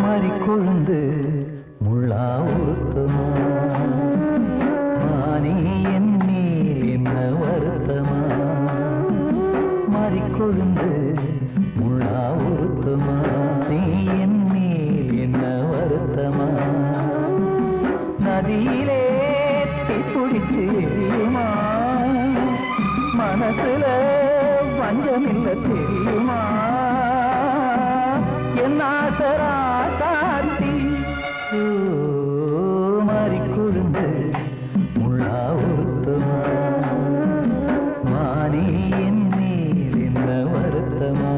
மறிக்கொழுந்து முள்ளா உருத்தமா மானே என் மேல் என்ன வருத்தமா மறிக்கொழுந்து முள்ளா உருத்தமா நீ என் மேல் என்ன வருத்தமா நதியிலே தீப்பிடிச்சு எரியுமா மனசுல வஞ்சமில்ல தெரியுமா என் ஆசரா சாத்தி மாறிக்கொழுந்து முள்ளா உருத்தமா மானே என் மேல் என்ன வருத்தமா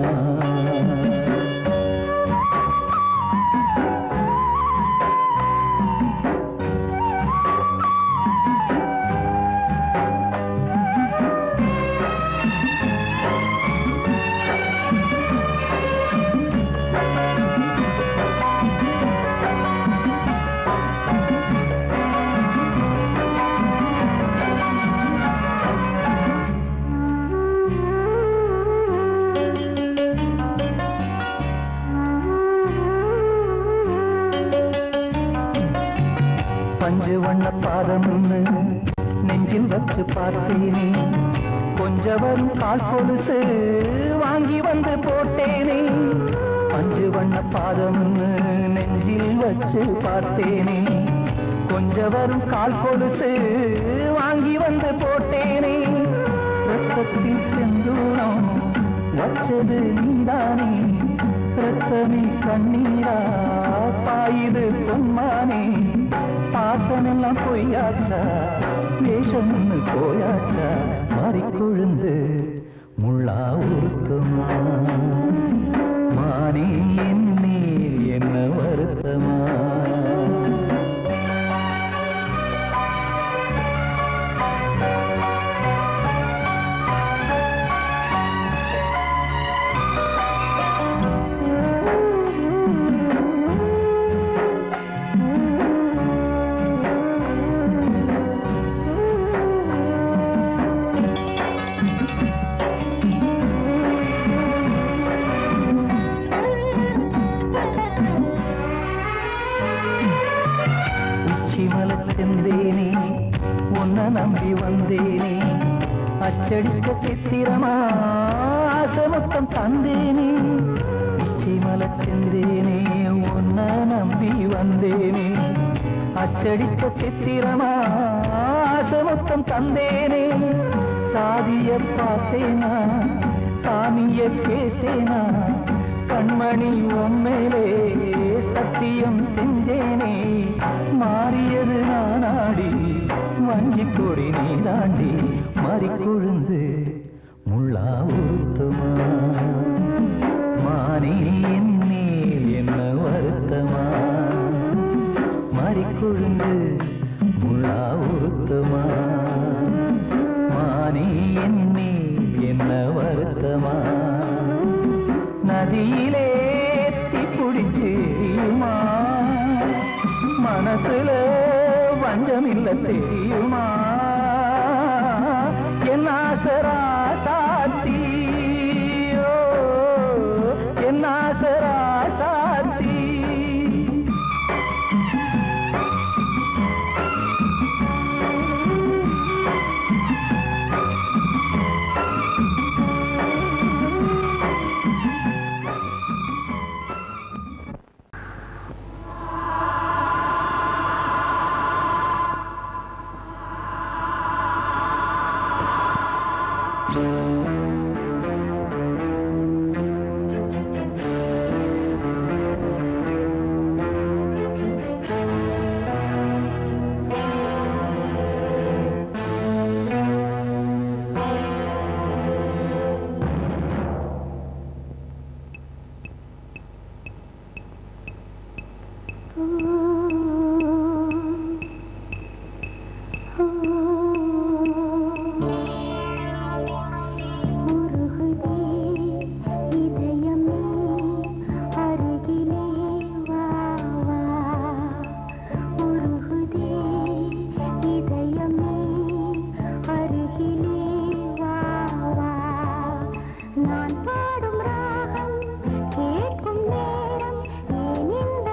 பஞ்சு வண்ண பாதம் நெஞ்சில் வச்சு பார்த்தேனே கொஞ்சம் வரும் கால் கொலுசு வாங்கி வந்து போட்டேனே பஞ்சு வண்ண பாதம் நெஞ்சில் வச்சு பார்த்தேனே கொஞ்சம் வரும் கால் கொலுசு வாங்கி வந்து போட்டேனே ரத்தத்தில் செந்தூரம் வச்சது நீதானே ரத்தமே கண்ணீரா பாயுது பொம்மானே பாசமெல்லாம் பொய்யாச்சா வேஷம்னு போயாச்சா மறிக்கொழுந்து முள்ளா உருத்தமா மானே என் மேல் என்ன வருத்தமா நம்பி வந்தேனே அச்சடிக்க சித்திரமா ஆசமுத்தம் தந்தேனே உச்சிமல செந்தேனே உன்ன நம்பி வந்தேனே அச்சடிக்க சித்திரமா ஆசமுத்தம் தந்தேனே சாதிய பார்த்தேனா சாமிய கேட்டேனா கண்மணி உம்மேலே சத்தியம் செஞ்சேனே மாறியது நானாடி வஞ்சி கொடி நீ தாண்டி மறிக்கொழுந்து முள்ளா உருத்தமா மானே என் மேல் என்ன வருத்தமா மறிக்கொழுந்து முள்ளா உருத்தமா மானே என் மேல் என்ன வருத்தமா நதியிலே தீப்பிடிச்சு எரியுமா மனசுல வஞ்சமில்ல தெரியுமா என் ஆசரா சாத்தி என் ஆசரா சாத்தி நான் பாடும் ராகம் கேட்கும் நேரம் ஏன் இந்த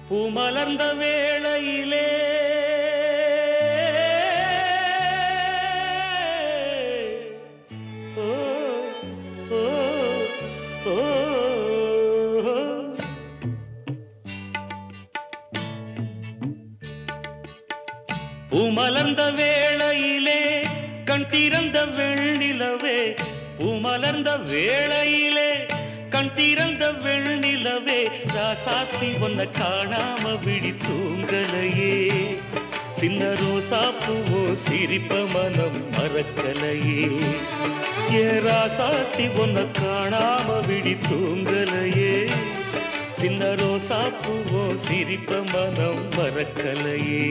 பூமலர்ந்த வேளையிலே பூமலர்ந்த வேளையிலே கண் திறந்த வெண்ணிலவே பூமலர்ந்த வேளையிலே கண் திறந்த வெண்ணிலவே ராசாத்தி ஒன்ன காணாம விழி தூங்கலையே சின்ன ரோசா பூவோ சிரிப்ப மனம் மறக்கலையே ஏ ராசாத்தி ஒன்ன காணாம விழி தூங்கலையே சின்ன ரோசா பூவோ சிரிப்ப மனம் மறக்கலையே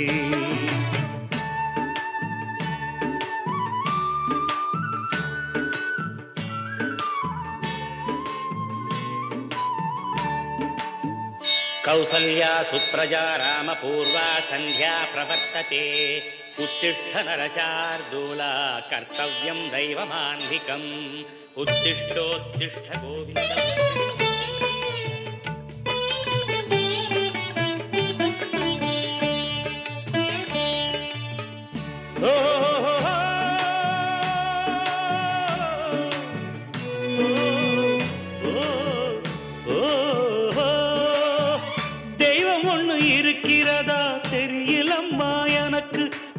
कौसल्या सुप्रजा रामपूर्वा संध्या प्रवर्तते उत्तिष्ठ नरशार्दूला कर्तव्यं दैवमान्धिकम् उत्तिष्ठोत्तिष्ठ गोविन्द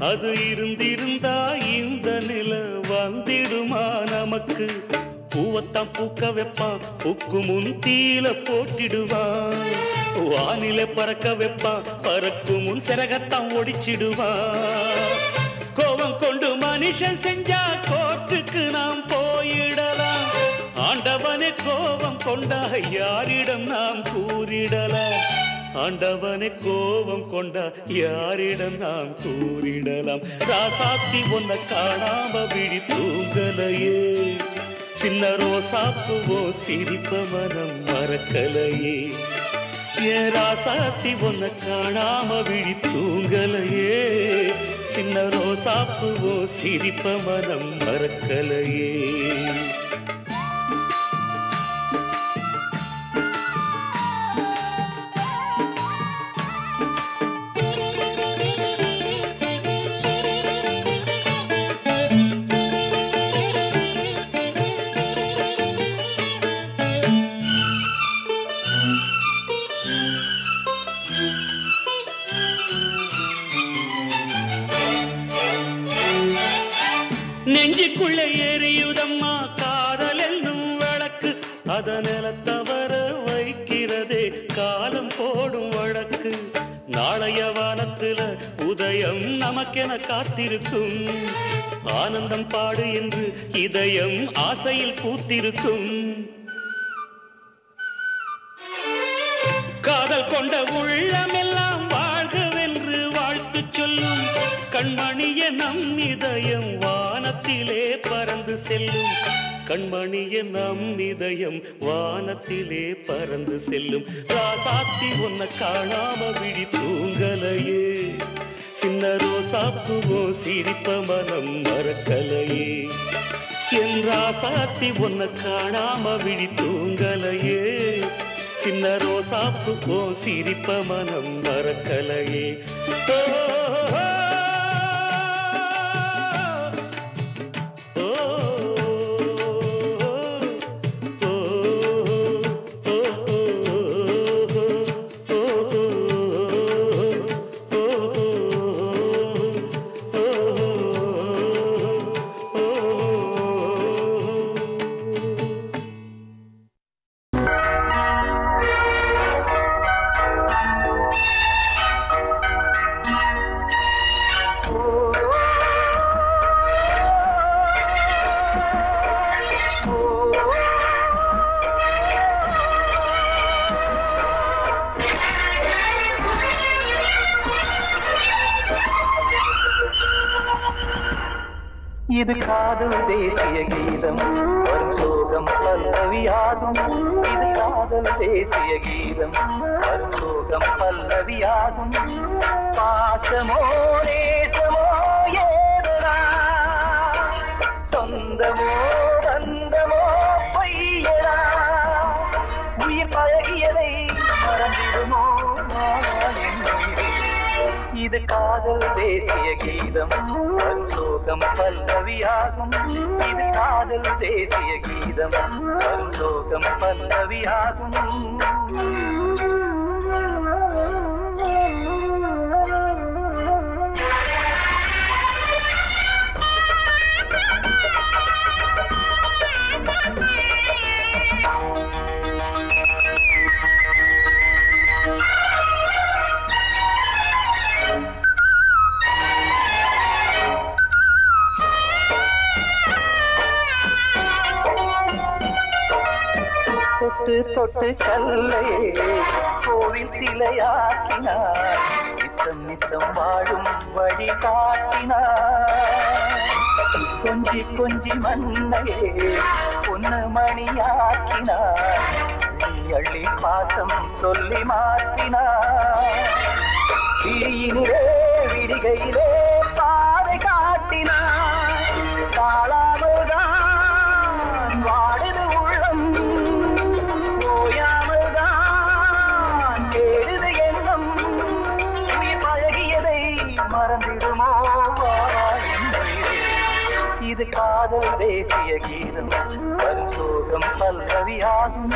அது இருந்திருந்தா இந்த நில வந்திடுமா நமக்கு பூவத்தான் பூக்க வைப்பான் பூக்கு முன் தீல போட்டிடுவான் வானில பறக்க வைப்பான் பறக்கு முன் சிறகத்தான் ஒடிச்சிடுவான் கோபம் கொண்டு மனுஷன் செஞ்சா கோட்டுக்கு நாம் போயிடலாம் ஆண்டவனே கோபம் கொண்டா யாரிடம் நாம் கூறிடலாம் ஆண்டவனே கோபம் கொண்டா யாரிடம் நாம் கூறிடலாம் ராசாத்தி ஒன்ன காணாம விழி தூங்கலையே சின்ன ரோசாப்புவோ சிரிப்ப மனம் மறக்கலையே ஏ ராசாத்தி ஒன்ன காணாம விழி தூங்கலையே சின்ன ரோசாப்புவோ சிரிப்ப மனம் மறக்கலையே நெஞ்சுக்குள்ளே எரியுதம்மா காதல் என்னும் வழக்கு அத நிலத்தவர வைக்கிறதே காலம் போடும் வழக்கு நாளைய வானத்துல உதயம் நமக்கென காத்திருக்கும் ஆனந்தம் பாடு என்று இதயம் ஆசையில் பூத்திருக்கும் காதல் கொண்ட உள்ளமெல்லாம் வாழ்கவென்று வாழ்த்து சொல்லும் கண்மணிய நம் இதயம் வானத்திலே பறந்து செல்லும் கண்மணிய நம் இதயம் வானத்திலே பறந்து செல்லும் ராசாத்தி ஒன்ன காணாம விழி தூங்கலையே சின்ன ரோசாப்புவோ சிரிப்ப மனம் மறக்கலையே என் ராசாத்தி ஒன்ன காணாம விழி தூங்கலையே சின்ன ரோசாப்புவோ சிரிப்ப மனம் மறக்கலையே இது காதல் தேசிய கீதம் வரும் சோகம் பல்லவியாகும். இது காதல் தேசிய கீதம் வரும் சோகம் பல்லவியாகும். பாசமோ நேசமோ ஏதனா சொந்தமோ பந்தமோ பொய்யனா உயிர் பழகியதை மறந்திடுமோ இது காதல் தேசிய கீதம் வரும் சோகம் பல்லவியாகும். இது காதல் தேசிய கீதம் வரும் சோகம் பல்லவியாகும். தொட்டு தொட்டு கல்லையே கோவில் சிலையாக்கினார். நித்தம் நித்தம் வாழும் வழி காட்டினார். கொஞ்சி கொஞ்சி மண்ணையே பொன்னு மணியாக்கினார். அள்ளி பாசம் சொல்லி மாற்றினார். விழியினிலே விடிகையிலே பாதை காட்டினார். தாழாமல்தான் வாடுது உள்ளம் ஓயாமல்தான் தேடுது எண்ணம். உயிர் பழகியதை மறந்திடுமோ இது காதல் தேசிய கீதம் வரும் சோகம் பல்லவியாகும்.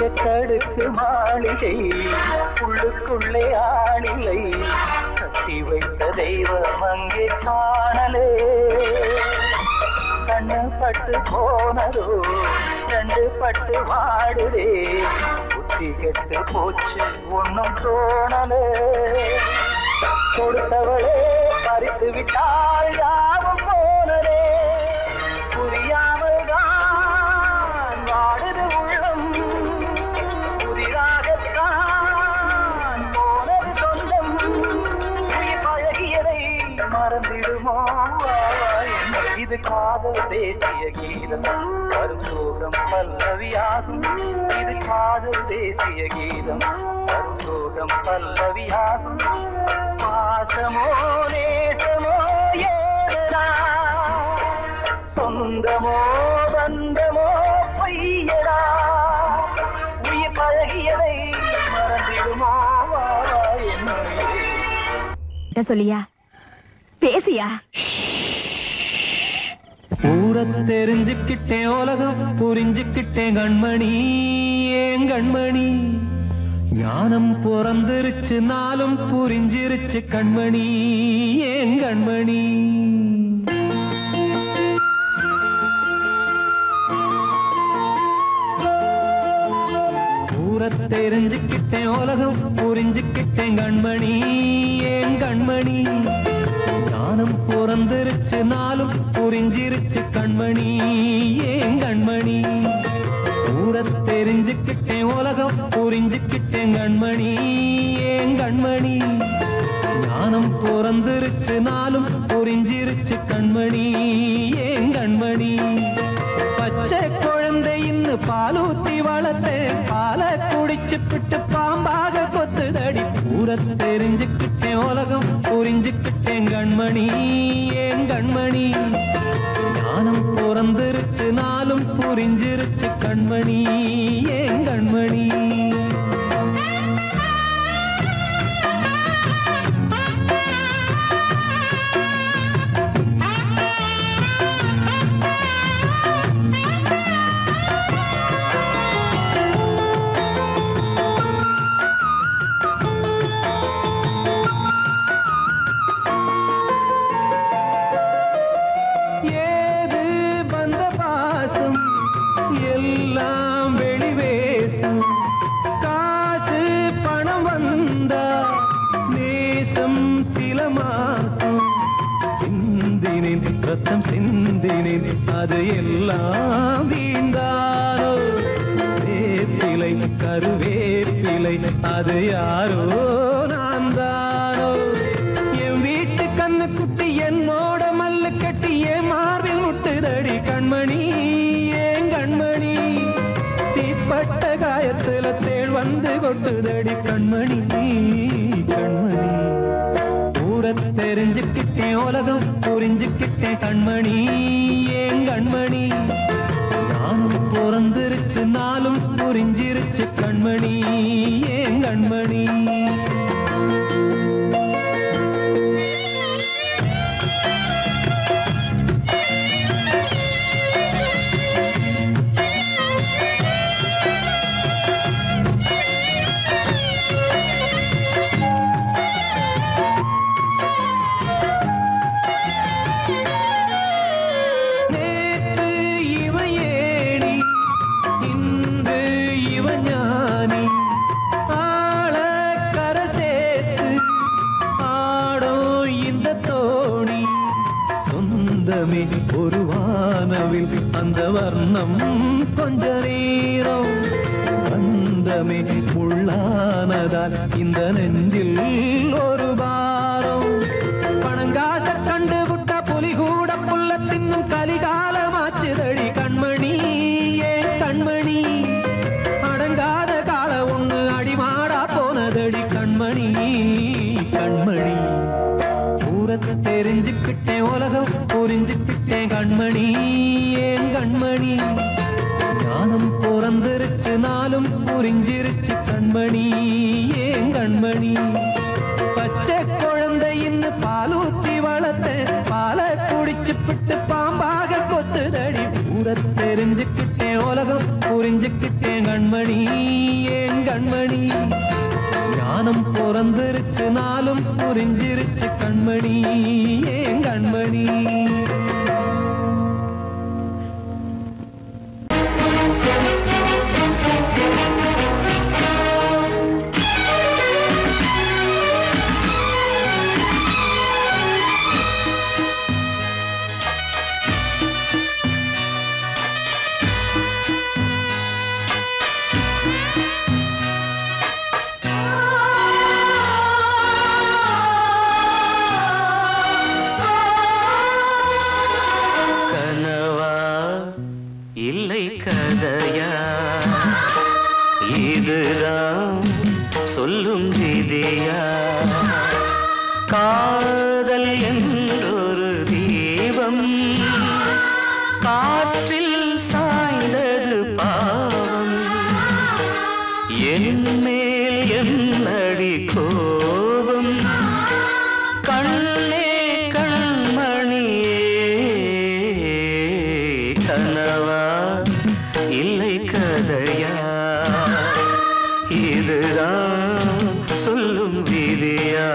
எத்தடுக்கு மாளிகை உள்ளுக்குள்ளே ஆளிலை கட்டி வைத்த தெய்வம் அங்கே காணலே. கண்ணு பட்டு போனதோ ரெண்டு பட்டு வாடுதே. புத்தி கெட்டு போச்சு ஒன்னும் தோணலே. கொடுத்தவளே பறித்து விட்டால் யாவும் போனதே. புரியாமல் தான் வாடுது உள்ளம் புதிராகத்தான் போனது சொந்தம். உயிர் பழகியதை மறந்திடுமோ இது காதல் தேசிய கீதம் வரும் சோகம் பல்லவியாகும். இது காதல் தேசிய கீதம் வரும் சோகம் பல்லவியாகும். பாசமோ நேசமோ ஏதனா சொந்தமோ பந்தமோ பொய்யடா உயிர் பழகியதை மறந்திடுமோ என்ன சொல்லியா பேசியா? ஊரை தெரிஞ்சுக்கிட்டேன் உலகம் புரிஞ்சுக்கிட்டேன் கண்மணி ஏன் கண்மணி. ஞானம் பிறந்திருச்சு நாளும் புரிஞ்சிருச்சு கண்மணி ஏன் கண்மணி. ஊரை தெரிஞ்சுக்கிட்டேன் உலகம் புரிஞ்சுக்கிட்டேன் கண்மணி ஏன் கண்மணி. ஞானம் பிறந்திருச்சு நாளும் புரிஞ்சிருச்சு கண்மணி ஏன் கண்மணி. ஊரை தெரிஞ்சுக்கிட்டேன் உலகம் புரிஞ்சுக்கிட்டேன் கண்மணி ஏன் கண்மணி. ஞானம் பிறந்திருச்சு நாளும் புரிஞ்சிருச்சு கண்மணி ஏன் கண்மணி. பச்சை குழந்தை இன்னும் பாலூத்தி வளர்த்தேன் பாலை குடிச்சு பிட்டு பாம்பாக கொத்துதடி. ஊரை தெரிஞ்சுக்கிட்டேன் உலகம் புரிஞ்சுக்கிட்டேன் கண்மணி ஏன் கண்மணி. ஞானம் பிறந்திருச்சு நாளும் புரிஞ்சிருச்சு கண்மணி ஏன் கண்மணி. சிந்தினேன் அது எல்லாம் வீண்டானோ வேப்பிலை கருவேப்பிலை அது யாரோ நான் தானோ என் வீட்டு கண்ணு குட்டி என்னோட மல்லு கட்டி என் மார்பில் முட்டுதடி கண்மணி ஏன் கண்மணி தீப்பட்ட காயத்துல தேள் வந்து கொட்டுதடி கண்மணி கண்மணி கூட தெரிஞ்சுக்கிட்டேன் உலகம் புரிஞ்சுக்கிட்டேன் கண்மணி ஏன் கண்மணி நானும் பிறந்திருச்சு நாளும் புரிஞ்சிருச்சு கண்மணி ஏன் கண்மணி ஒரு வானவில் அந்த வர்ணம் கொஞ்ச நேரம் வந்தமே உள்ளானதால் இந்த நெஞ்சில் ஒரு பாரம் பணங்காச கண்டு விட்ட புலி கூட புல்ல தின்னும் கலிகாலமாச்சுதடி கண்மணி ஏன் கண்மணி அடங்காத கால ஒண்ணு அடிமாடா போனதடி கண்மணி கண்மணி தெரிஞ்சுக்கிட்டேன் உலகம் புரிஞ்சுக்கிட்டேன் கண்மணி ஏன் கண்மணி ஞானம் பிறந்திருச்சு நாளும் புரிஞ்சிருச்சு கண்மணி ஏன் கண்மணி பச்சை குழந்தை இன்னும் பாலூத்தி வளர்த்த பாலை குடிச்சு பிட்டு பாம்பாக கொத்துதடி பூர தெரிஞ்சுக்கிட்டேன் உலகம் புரிஞ்சுக்கிட்டேன் கண்மணி ஏன் கண்மணி ஞானம் பிறந்திருச்சு நாளும் புரிஞ்சிருச்சு கண்மணி ஏன் கண்மணி சொல்லும் விதியா காதல் என்றொரு தீபம் காற்றில் சாய்ந்தது பாவம் என் மேல் என்னடி கோபம் கண்ணே கண்மணியே கனவா இல்லை கதையா இதுதான் சொல்லும் விதியா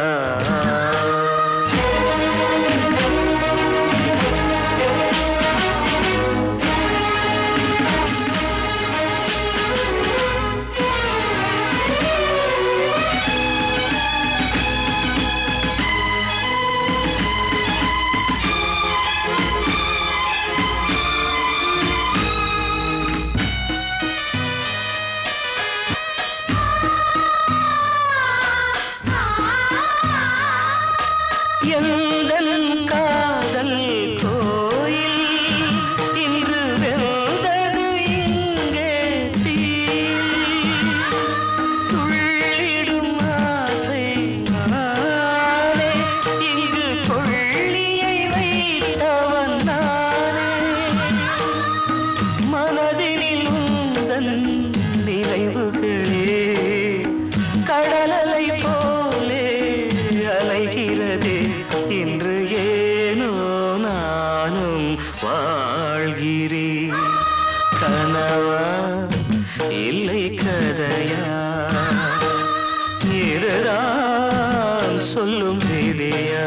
சொல்லும் விதியா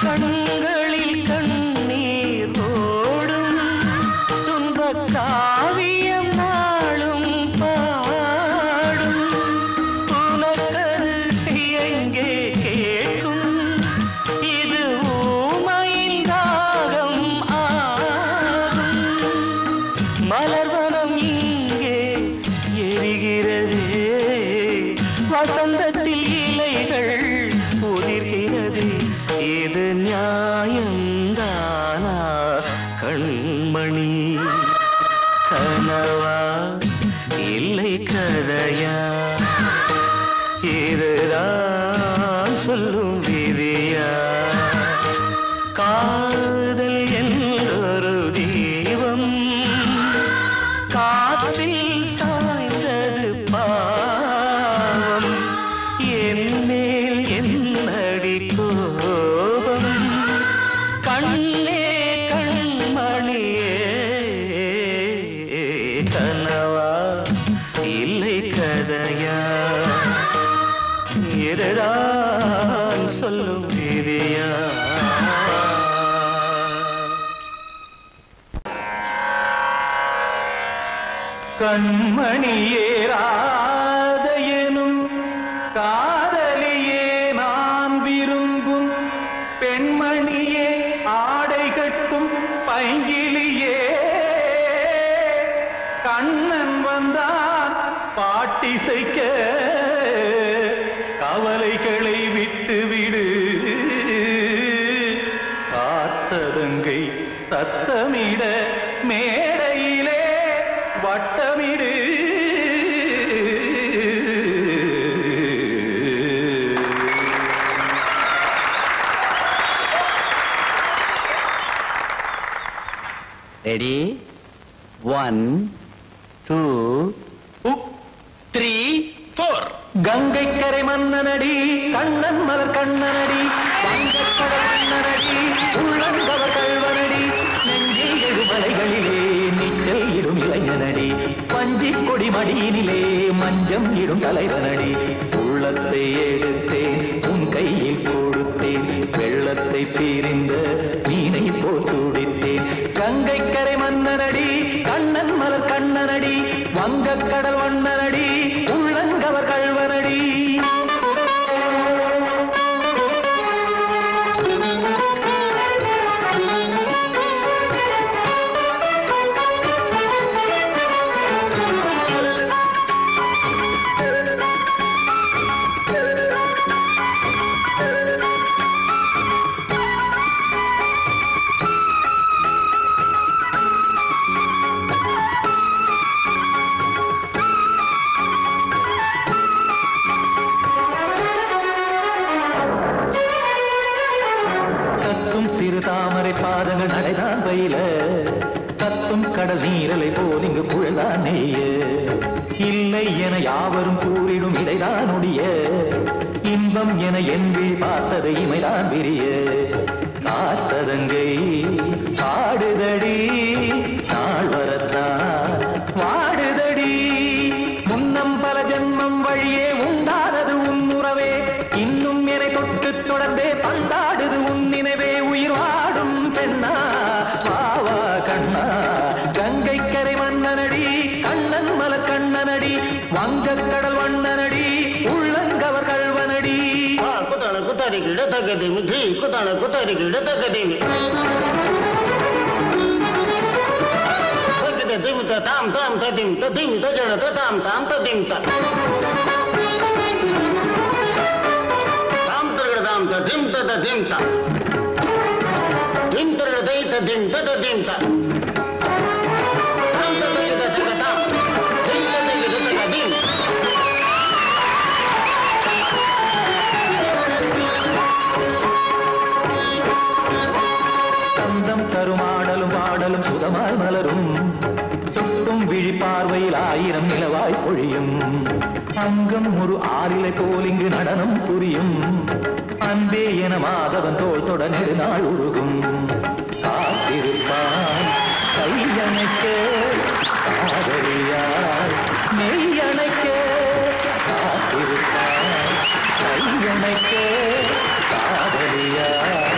கண்களில் கண்ணீர் ஓடும் துன்பக் காவியம் நாளும் பாடும் உனக்கது எங்கே கேட்கும் இது ஊமையின் தாகம் ஆகும் மலர்வனம் இங்கே எரிகிறதே வசந்தத்தில் இலைகள் உதிர்கிறது இது நியாயந்தானா கண்மணி கனவா இல்லை கதையா இதுதான் சொல்லும் விதியா காதல் என்றொரு தீபம் காற்றில் சாய்ந்தது பாவம் என் மேல் என்னடி கோபம் கண்ணே கண்மணியே கனவா இல்லை கதையா இதுதான் சொல்லும் விதியா கண்மணியே ராதையனும் காதலியே நான் விரும்பும் பெண்மணியே ஆடை கட்டும் பைங்கிலியே கண்ணன் வந்தான் பாட்டிசைக்க கவலைகளை விட்டுவிடு காத்ததங்கை சத்தமிட மேடையிலே வட்டமிடு ரெடி 1 2 3 4 கங்கை கரை மன்னனடி கண்ணன் மலர் கண்ணனடி வங்கக்கடல் மன்னனடி உள்ளங்கவர் கல்வனடி நெஞ்சில் எழுமலைகளிலே நீச்சல் இடும் இளைஞனடி பஞ்சிக் கொடி மடியினிலே மஞ்சம் இடும் தலைவனடி உள்ளத்தை எடுத்தேன் உன் கையில் கொடுத்தேன் வெள்ளத்தை தீரிந்த மீனை போல் துடித்தேன் கங்கை கரை மன்னனடி கண்ணன் மலர் கண்ணனடி வங்கக்கடல் வண்ணனடி உள்ளங்கவர் கல்வனடி சிறு தாமரை பாதங்கள் நடைதான் பயில கத்தும் கடல் நீரலை போல் இங்கு குழல்தான் நெய்ய இல்லை என யாவரும் கூறிடும் இடைதான் உடைய இன்பம் என என்பி பார்த்தது இமைதான் விரிய காசதங்கை பாடுதடி நாள் வரத்தான் வாடுதடி முன்னம் பல ஜென்மம் வழியே உண்டானது உன் உறவே இன்னும் என்னை தொட்டு தொடர்ந்தே பந்தாடுது உன் நினைவே உயிர் வாடும் பெண்ணா பாவா கண்ணா கங்கை கரை மன்னனடி கண்ணன் மலர் கண்ணனடி வங்கக்கடல் வண்ணனடி உள்ளங்கவர் கல்வனடி குத்தான குத்தாரிக்கு இடத்தக்கதிமி ட்ரீ குத்தான குத்தாரிக்கு இடத்தக்கதிமி திமித்த தாம் தாம் ததிமித்த திமித்த ஜடத தாம் தாம் ததிமித்த தாம் தரகட தாம் ததிமித்த ததிமித்த திம் தரகட தைத்த திமித்த ததிமித்த தாம் தரகட தக தாம் தைத்த தக தக திம் சந்தம் கருமாடலும் பாடலும் சுதமாய் மலரும் சுட்டும் விழி பார்வையில் ஆயிரம் நிலவாய் பொழியும் அங்கம் ஒரு ஆறிலை போல் இங்கு நடனம் புரியும் அன்பே என மாதவன் தோள் தொட நெடுநாள் உருகும் காத்திருப்பான் கையணைக்க காதலியாய் மெய்யணைக்க காத்திருப்பான் கையணைக்க காதலியாய்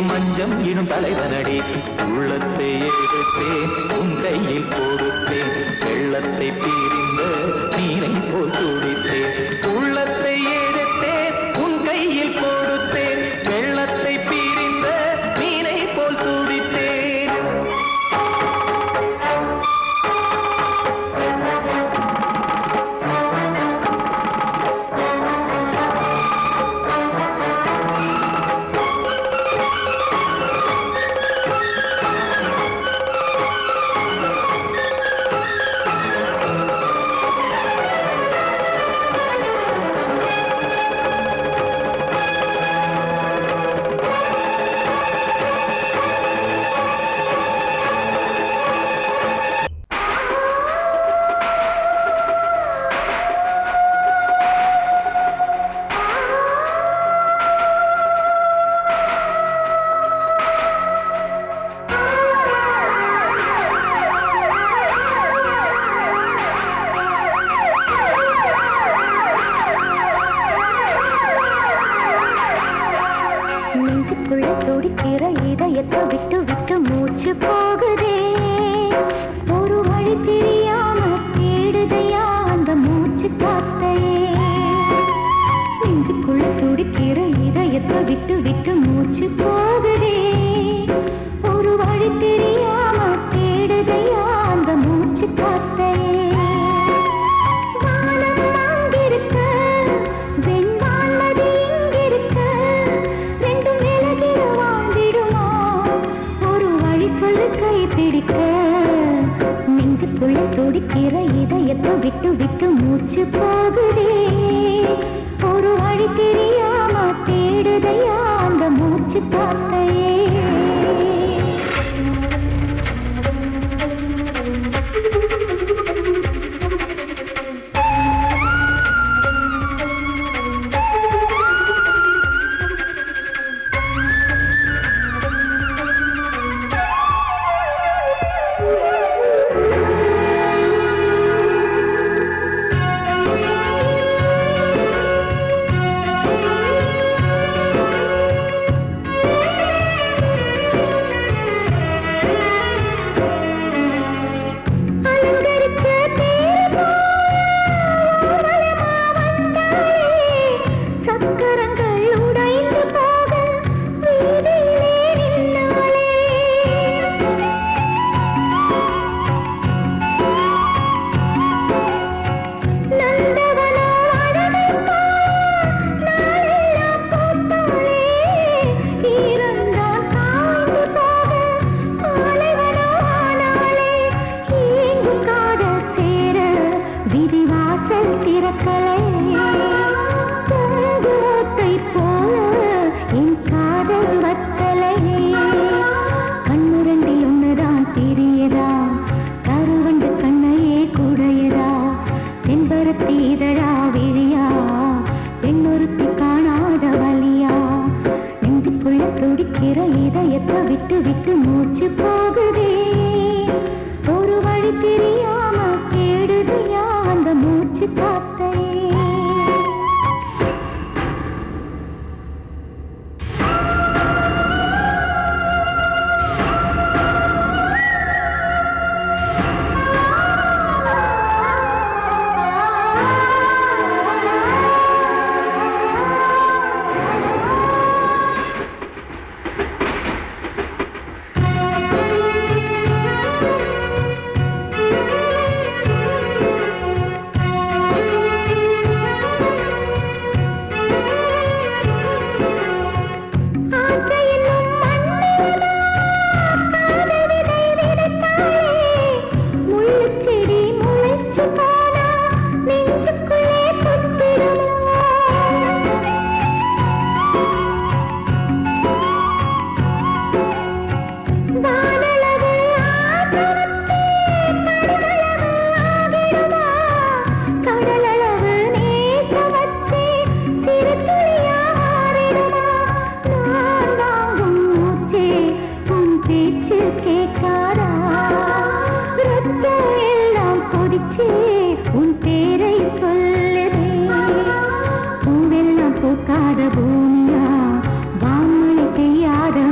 மஞ்சம் இடும் தலைவனடி உள்ளத்தை எடுத்தேன் உன் கையில் கொடுத்தேன் வெள்ளத்தை பிரிந்த நீரை போல் துடித்தேன் உள்ளத்தை எடுத்தேன் உன் கையில் கொடுத்தேன் வெள்ளத்தை பிரிந்த நீரை போல் துடித்தேன்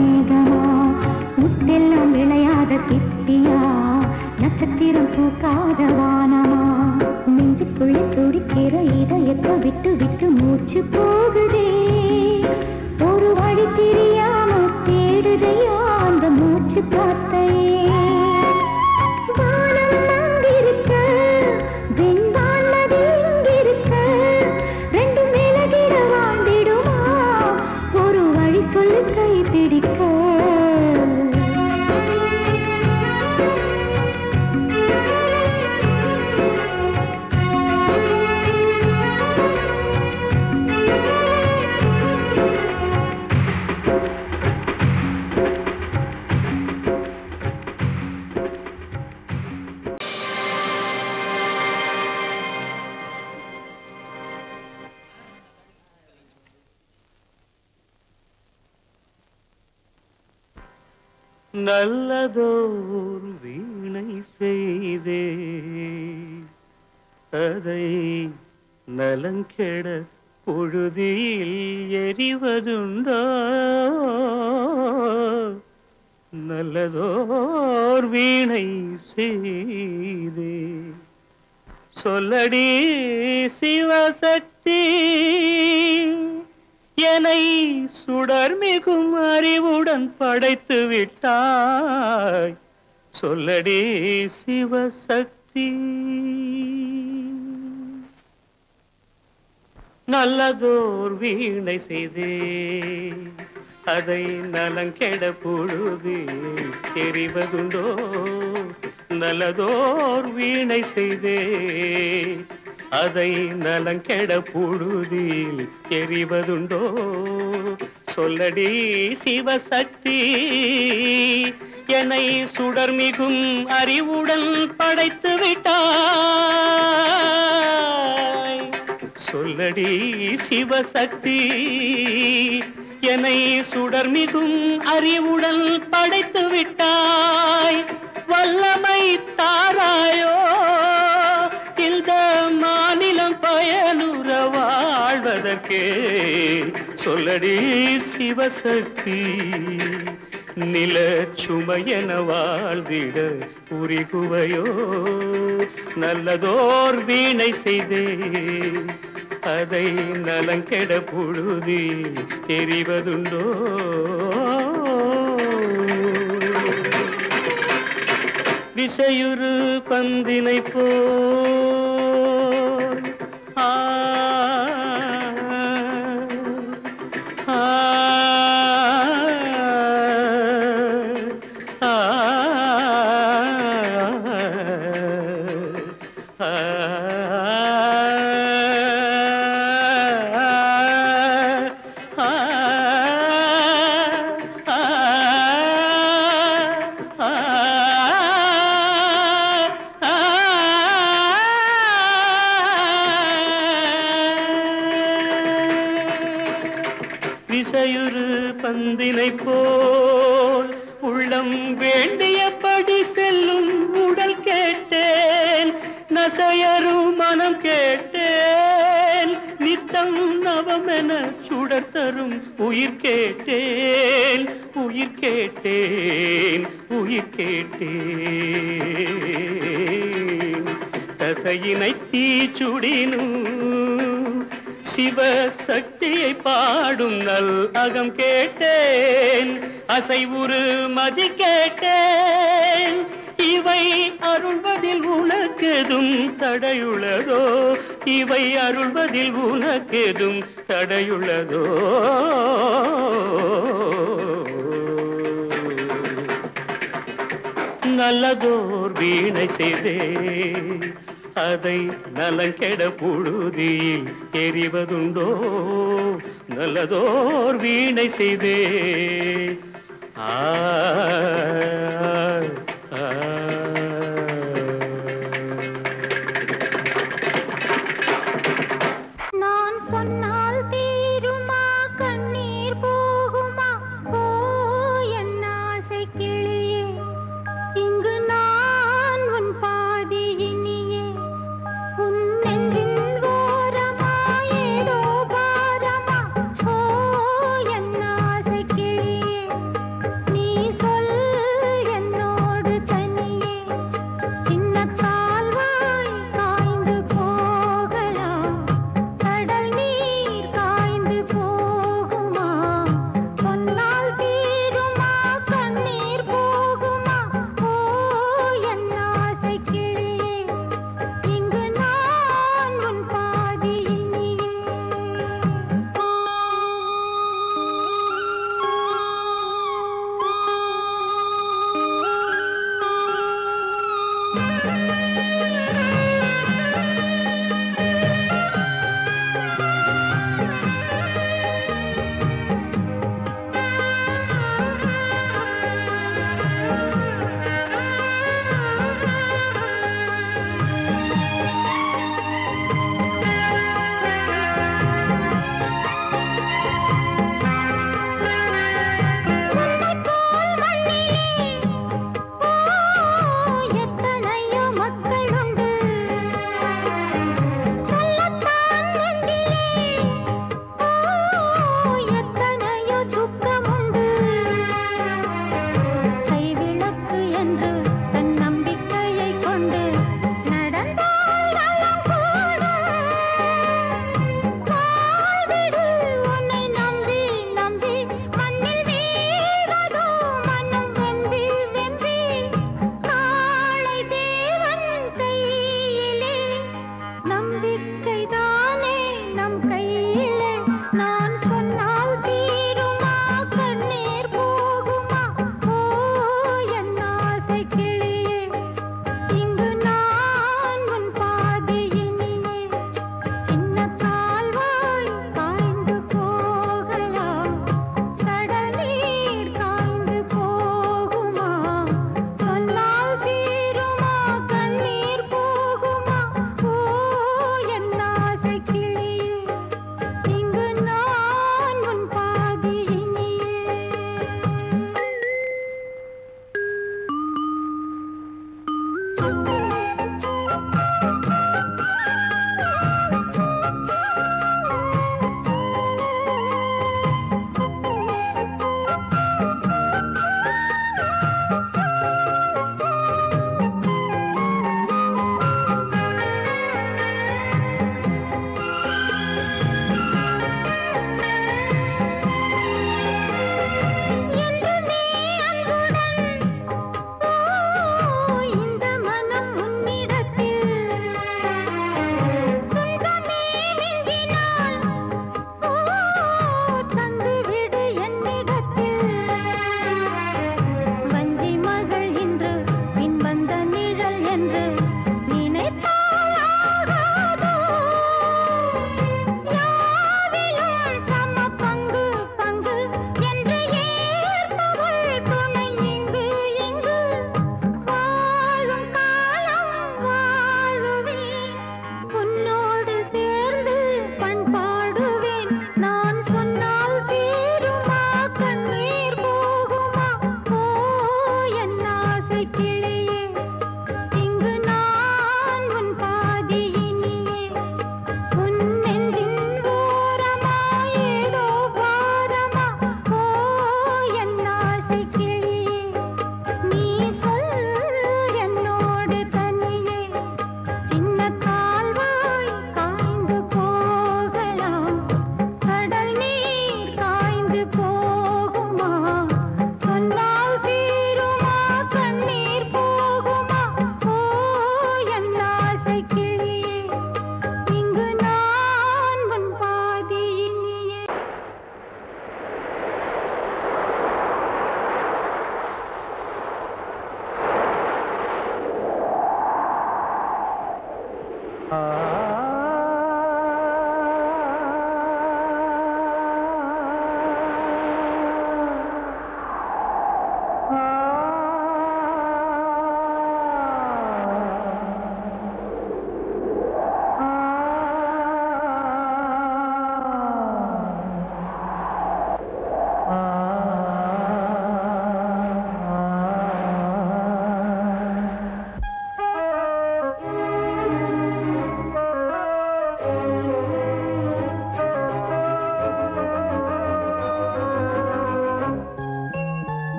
மேகமா முத்தெல்லாம் விளையாத சிட்டியா நட்சத்திரம் பூக்காத வானமா நெஞ்சுக்குள்ளே துடிக்கிற இதயத்தை விட்டு விட்டு மூச்சு போகுதே ஒரு வழி தெரியாம தேடுதையா அந்த மூச்சு காத்தையே வானம் அங்கிருக்க வெண்வான்மதி இங்கிருக்க ரெண்டு மேலகிட வாழ்ந்திடுமா ஒரு வழி சொல்லு கை பிடிக்க நல்லதோர் வீணை செய்தே அதை நலங்கெட பொழுதில் எறிவதுண்டோ நல்லதோர் வீணை செய்தே சொல்லடி சிவசக்தி என்னை சுடர் மிகும் அறிவுடன் படைத்து விட்டாய் சொல்லடி சிவசக்தி நல்லதோர் வீணை செய்தே அதை நலங்கெட பொழுது எறிவதுண்டோ நல்லதோர் வீணை செய்தே அதை நலங்கெட பொழுதில் எறிவதுண்டோ சொல்லடி சிவசக்தி என்னை சுடர் மிகும் அறிவுடன் படைத்து விட்டாய் சொல்லடி சிவசக்தி என்னை சுடர் மிகும் அறிவுடன் படைத்து விட்டாய் வல்லமை தாராயோ இந்த மாநிலம் பயனுற வாழ்வதற்கே சொல்லடி சிவசக்தி நில சுமையென வாழ்ந்திட புரிகுவையோ நல்லதோர் வீணை செய்தே அதை நலங்கெட பொழுதில் தெரிவதுண்டோ விசையுறு பந்தினை போல் விசையுறு பந்தினை போல் உள்ளம் வேண்டியபடி செல்லும் உடல் கேட்டேன் நசையரும் மனம் கேட்டேன் நித்தம் நவமென சுடர் தரும் உயிர் கேட்டேன் உயிர் கேட்டேன் உயிர் கேட்டேன் தசையினை தீச்சுடினும் சிவசக்தியை பாடும் நல் அகம் கேட்டேன் அசைவுறு மதி கேட்டேன் இவை அருள்வதில் உனக்கெதும் தடையுள்ளதோ இவை அருள்வதில் உனக்கெதும் தடையுள்ளதோ நல்லதோர் வீணை செய்தே அதை நலங்கெட பொழுதில் எறிவதுண்டோ நல்லதோர் வீணை செய்தே நான் சொன்னால் தீருமா கண்ணீர் போகுமா ஓ என் ஆசை கிளியே இங்கு நான் உன் பாதி இனியே உன் நெஞ்சின் ஓரமா ஏதோ பாரமா ஓ என் ஆசை கிளியே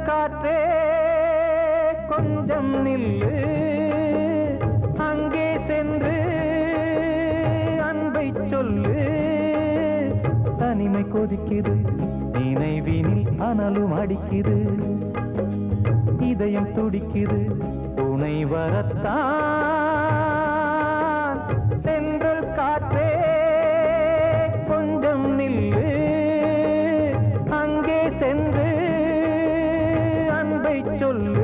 காற்றே கொஞ்சம் நில்லு, அங்கே சென்று அன்பை சொல்லு. தனிமை கொதிக்குது, நினைவினில் அனலும் அடிக்குது, இதயம் துடிக்குது, துணை வரத்தான். சென்றல் காற்றே கொஞ்சம் நில்லு, அங்கே சென்று அன்பை சொல்லு.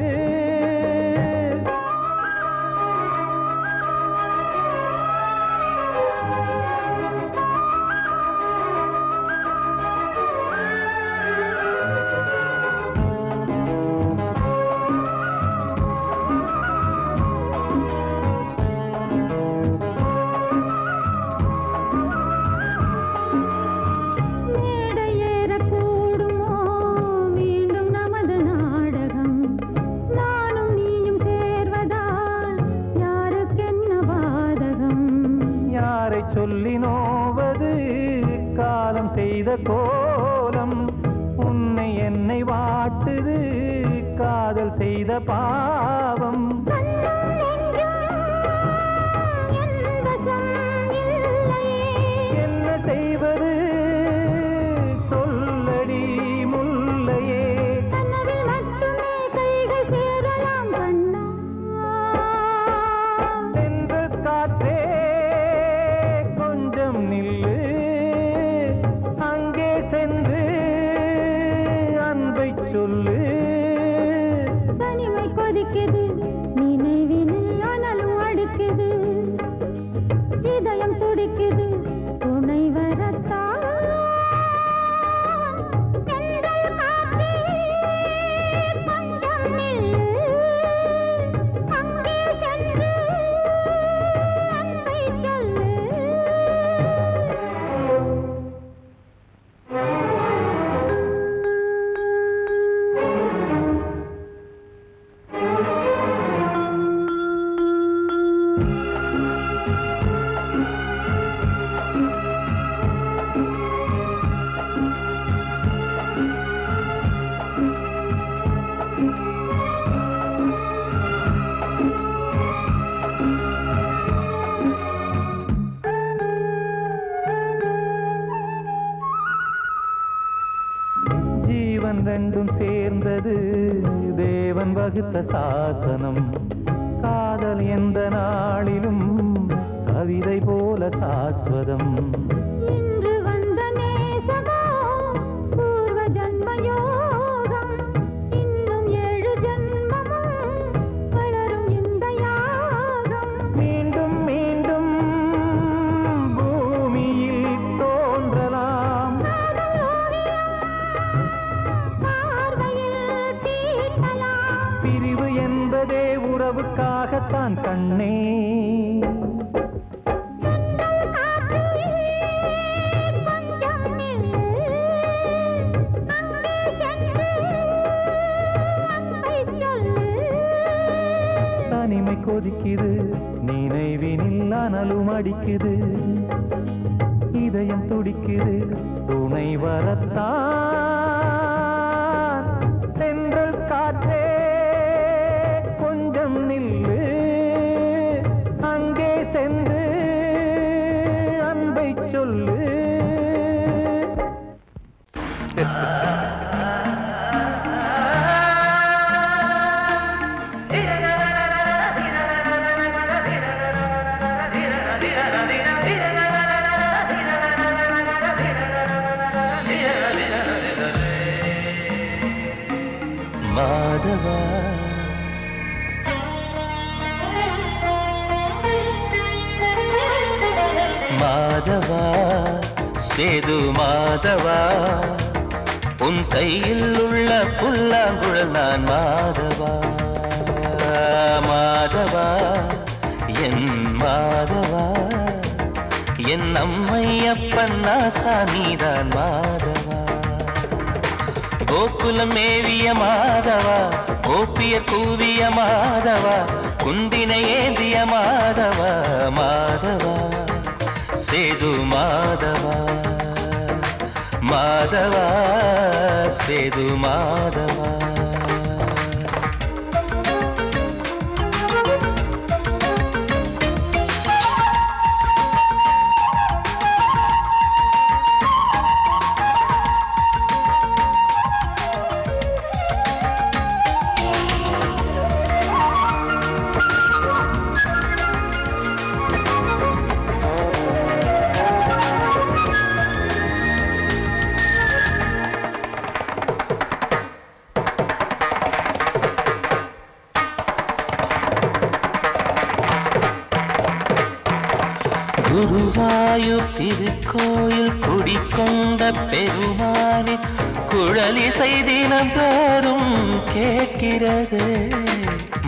சொல்லி நோவது காலம் செய்த கோலம், உன்னை என்னை வாட்டுது காதல் செய்த பாவம். என்ன செய்வது சொல்லடி முல்லையே, சென்று காற்றே நில்லு, அங்கே சென்று அன்பை சொல்லு. தனிமை கொதிக்குது, நினைவினில் அனலும் அடிக்குது, இதயம் துடிக்குது, துணை வரத்தான். சென்றல் காற்றே கொஞ்சம் நில்லு, அங்கே சென்று அன்பை சொல்லு. ஜீவன் ரெண்டும் சேர்ந்தது தேவன் வகுத்த சாசனம், காதல் எந்த நாளிலும் கவிதை போல சாஸ்வதம். இன்று வந்த நேசமோ பூர்வ ஜன்ம யோகம், இன்னும் 7 ஜன்மமும் வளரும் இந்த யாகம். மீண்டும் மீண்டும் பூமியில் தோன்றலாம், பார்வையில் தீட்டலாம். பிரிவு என்பதே உறவுக்காகத்தான் கண்ணே. தனிமை கொதிக்குது, நினைவினில் அனலும் அடிக்குது, இதயம் துடிக்குது, துணை வரத்தான். சென்றல் காற்றே கொஞ்சம் நில்லு, அங்கே சென்று அன்பை சொல்லு. மாதவா மாதவா சேது மாதவா, உன் கையில் உள்ள புல்லாங்குழல் நான் மாதவா மாதவா என் மாதவா என் அம்மையப்பன் நாசா நீதான் மாதவா கோகுலம் மேவிய மாதவா கோப்பிய கூவிய மாதவா குந்தினை ஏந்திய மாதவா மாதவா சேது மாதவா மாதவா சேது மாதவா குருவாயூர் திருக்கோயில் குடிக்கொண்ட பெருமானே குழலிசை தினந்தோறும் கேட்கிறது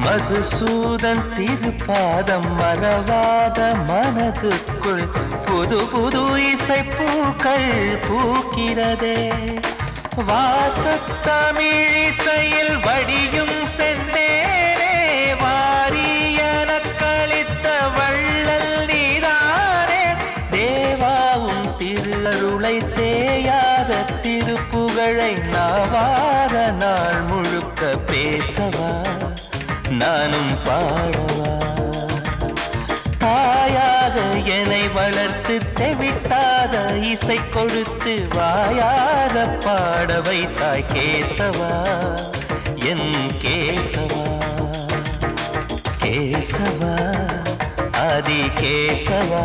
மதுசூதன் திருப்பாதம் மறவாத மனதுக்குள் புது புது இசைப்பூக்கள் பூக்கிறதே வாசத்தமிழிசையில் வடியும் செந்தேனே வாரியன கழித்த வள்ளல் நீதானே தேவாவும் திருஅருளை தேயாத திருப்புகழை நாவார நாள் முழுக்க பேசவா நானும் பாடவா தாயாக என்னை வளர்த்து தெவிட்டாத இசை கொடுத்து வாயாக பாட வைத்தாய் கேசவா என் கேசவா கேசவா ஆதி கேசவா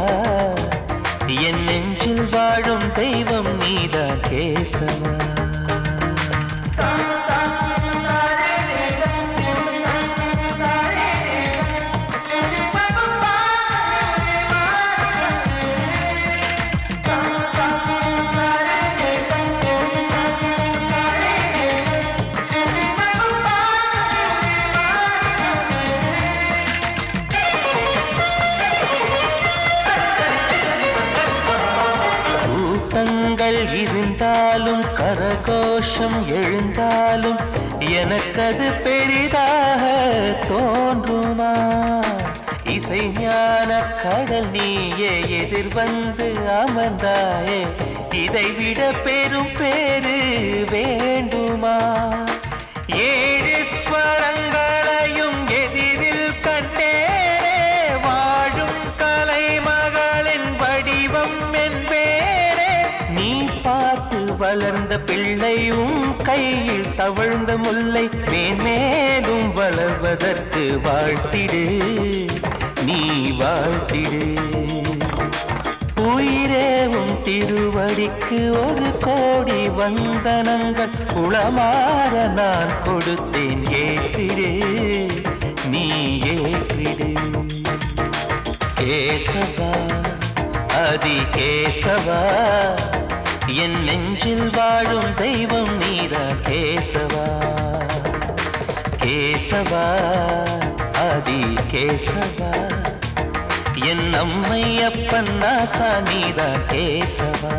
என் நெஞ்சில் வாழும் தெய்வம் நீதான் கேசவா இருந்தாலும் கரகோஷம் எழுந்தாலும் எனக்கது பெரிதாக தோன்றுமா இசை ஞான கடல் நீயே எதிர்வந்து அமர்ந்தாயே இதைவிட பெரும் பேரு வேண்டுமா ஏழு ஸ்வரங்களையும் எதிரில் கண்டேனே வாழும் கலைமகளின் வடிவம் என்பேனே நீ பார்த்து வளர்ந்த பிள்ளையும் கையில் தவழ்ந்த முல்லை மேன்மேலும் வளர்வதற்கு வாழ்த்திடு நீ வாழ்த்திடு உயிரேவும் திருவடிக்கு ஒரு கோடி வந்தனங்கள் உளமாற நான் கொடுத்தேன் ஏற்றிடு நீ ஏற்றிடு கேசவா ஆதி கேசவா என் நெஞ்சில் வாழும் தெய்வம் நீதான் கேசவா கேசவா ஆதி கேசவா என் அம்மையப்பன் நாசா நீதான் கேசவா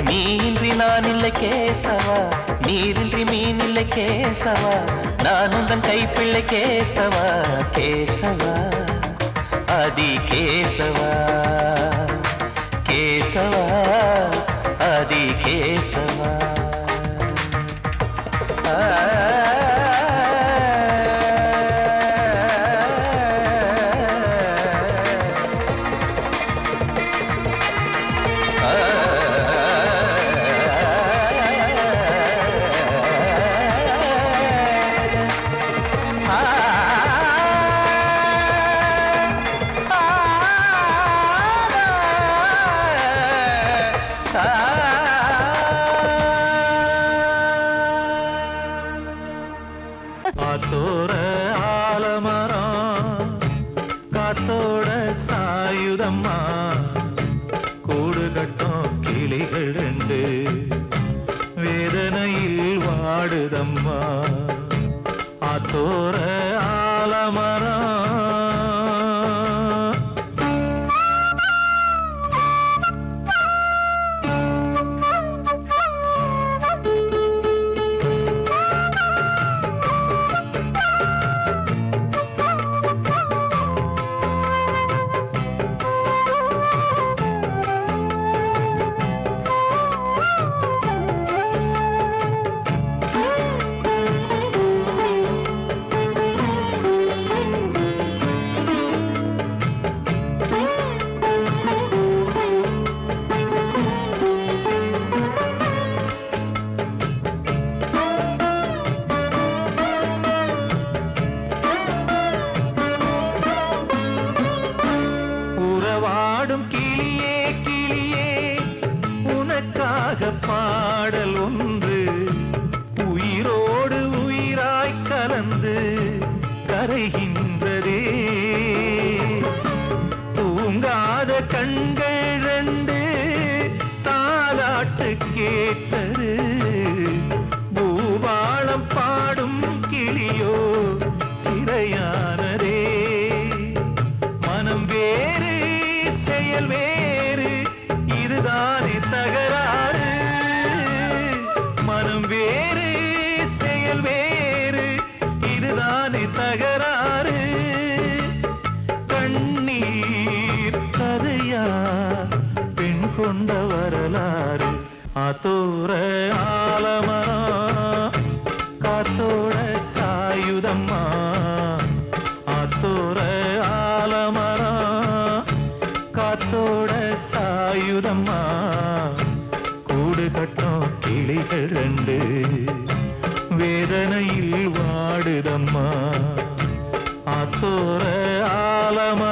நீன்றி நான் இல்லை கேசவா நீரின்றி மீன் இல்லை கேசவா நான் உந்தன் கைப்பிள்ளை கேசவா கேசவா ஆதி கேசவா கேசவா ஆதி கேசவா வாடுதம்மா ஆத்தோர ஆலமரம் பாடல் ஒன்று உயிரோடு உயிராய் கலந்து கரைகின்றதே தூங்காத கண்கள் ரெண்டு தாலாட்டு கேட்டது பூபாளம் பாடும் கிளியோ சிறையானதே மனம் வேறு செயல் வேறு இதுதானே தகராறு மனம் வேறு செயல் வேறு இதுதானே தகராறு கண்ணீர் கதையா பெண் கொண்ட வரலாறு ஆத்தோர ஆலமரம் காத்தோட சாயுதம்மா ஆத்தோர ஆலமரம் காத்தோட சாயுதம்மா கூடு கட்டும் கிளிகள் ரெண்டு வேதனையில் வாடுதம்மா ஆத்தோர ஆலமரம்